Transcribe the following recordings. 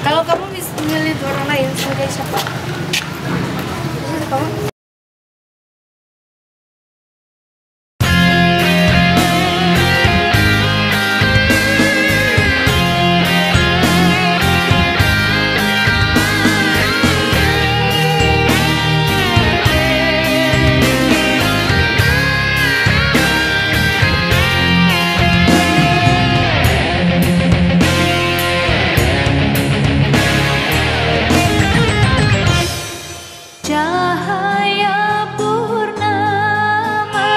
Kalau kamu bisa milih orang lain sebagai siapa? Siapa kamu? Cahaya purnama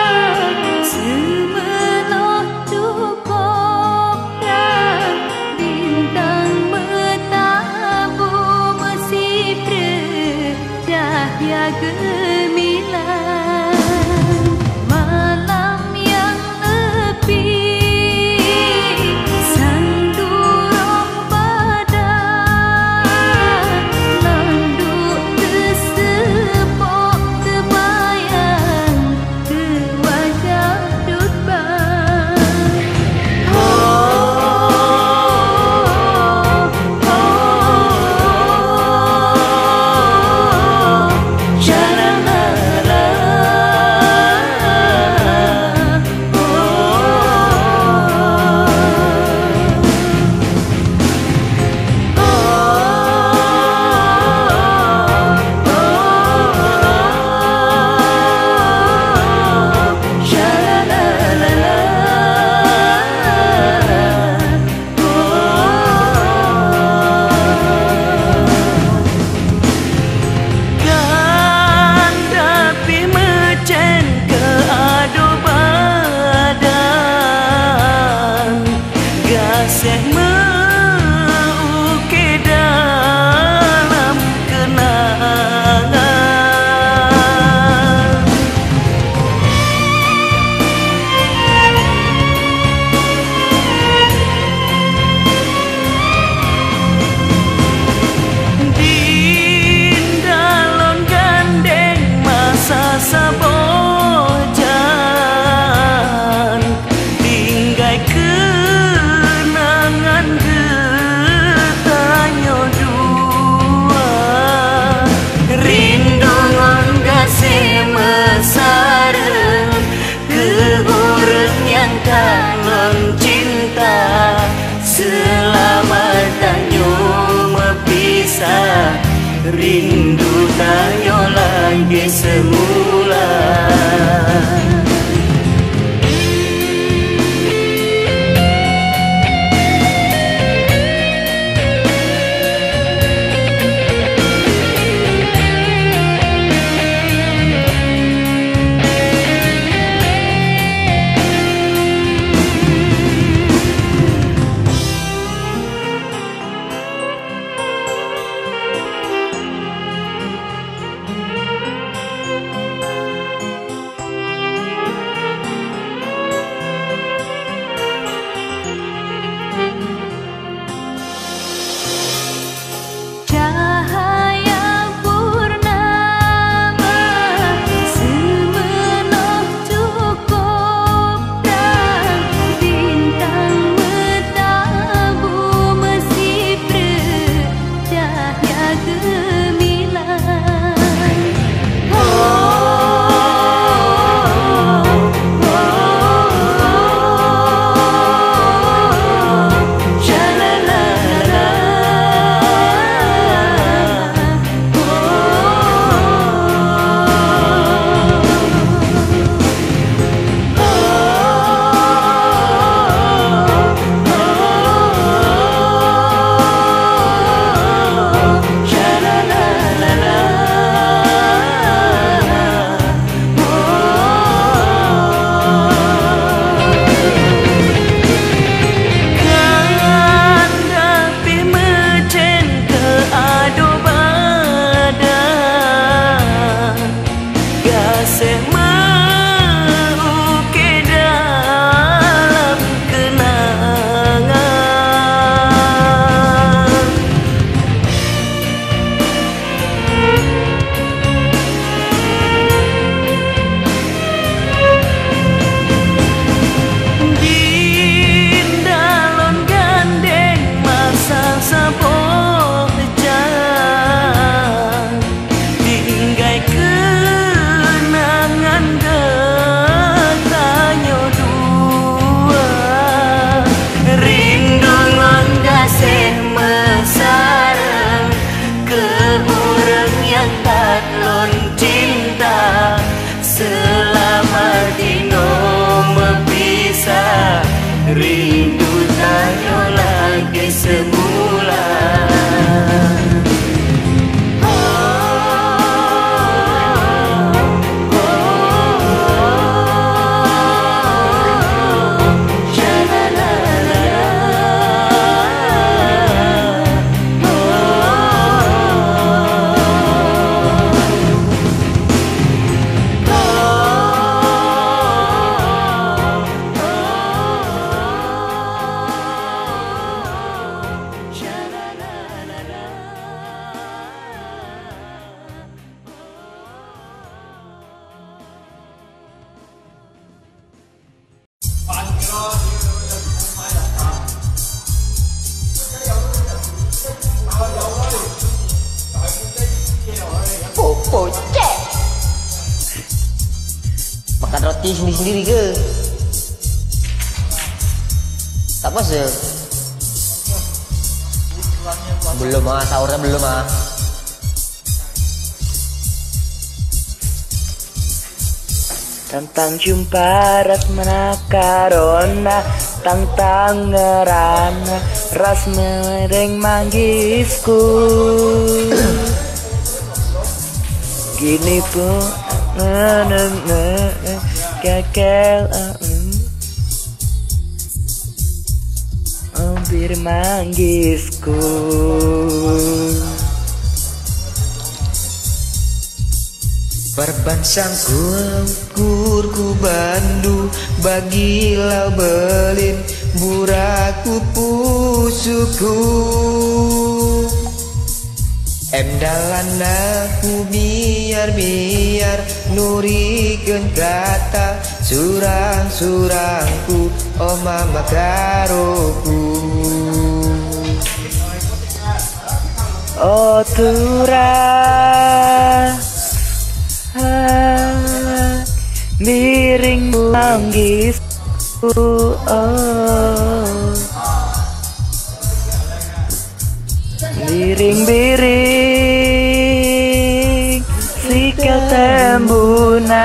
semenuh cukup terang, bintang bertabur masih bercahaya gemilang. Malam yang lebih sandurung padan, landuk tersepok terbayang ke wajah dutbang. Gasih mengukir dalam kenangan. Dindalon gandeng masa sabojan, tinggai kenangan getanyo dua. Rindungan gasih mesareng, kehurun yang kangen cinta, selamat tanyo mepisah, rindu tanyo lagi semula. Pocek. Makan roti sendiri-sendiri ke? Tak pas ya? Belum ah, sahurnya belum ah. Tentang jumpa ras menakarona tang ngerana ras mereng manggisku. Gini pun kakel hampir manggisku. Perbansangku kurku bandu bagilau belin buraku pusuku. Dalan aku biar nurikeun kata surang-surangku oh mama karoku. Oh turah miring manggisku biring sikil tembunan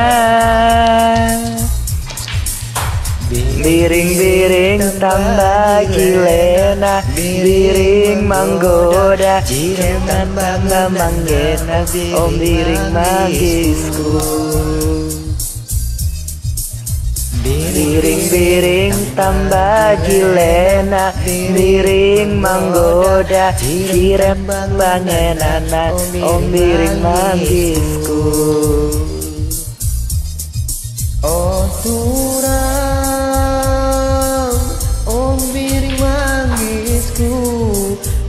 biring tambah gilena biring manggoda tambah manggena om biring manggisku. Biring tambah gilena biring manggoda cirem bangenana om biring manggisku. Oh turang om biring manggisku.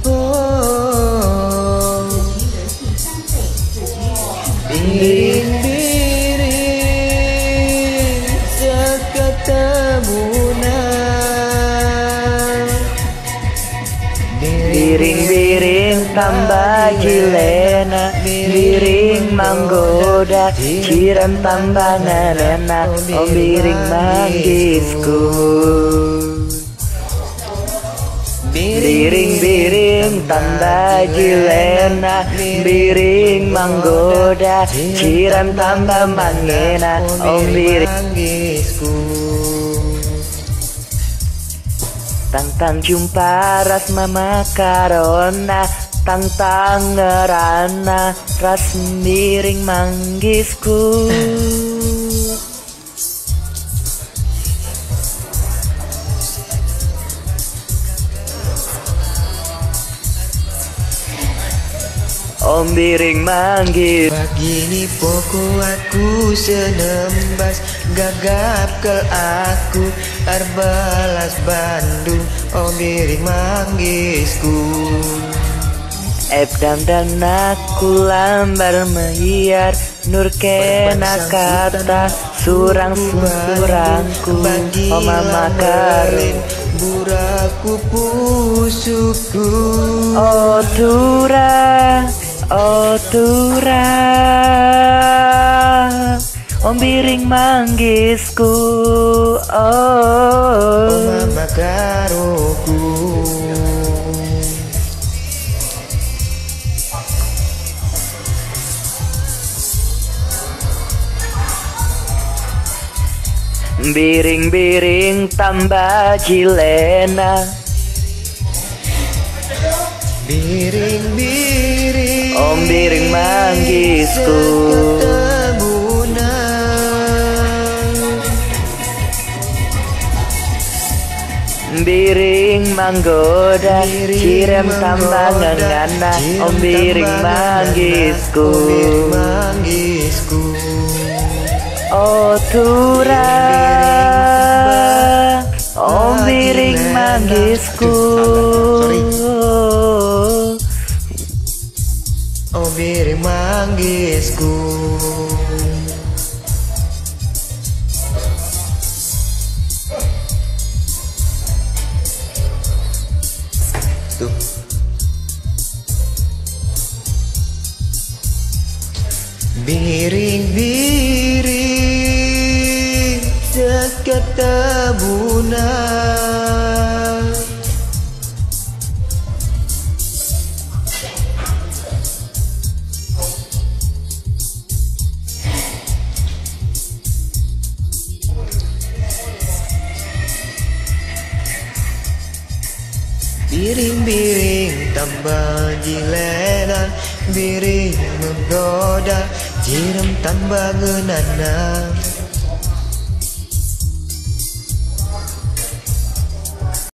Oh biring biring tambah gilena biring manggoda cirem tambah ngelena om biring manggisku. Biring tambah gilena biring manggoda cirem tambah mangena om biring manggisku. Tang jumpa ras mama karona tang ngerana ras miring manggisku. Om biring manggis begini pokok aku senembas gagap ke aku arbalas Bandung om biring manggisku. Dan aku lambar mengiar nur kena kata surangku oh mama karin buraku pusuku. Oh turah om biring manggisku. Oh mama karoku. Biring tambah gilena biring om biring manggisku. Biring manggoda cirem tambah ngengana om biring manggisku. Oh turah om biring manggisku. Oh biring manggisku. Tuh. biring-biring sekata buna. Biring-biring tambah jilenan, biring menggoda, jiram tambah genana.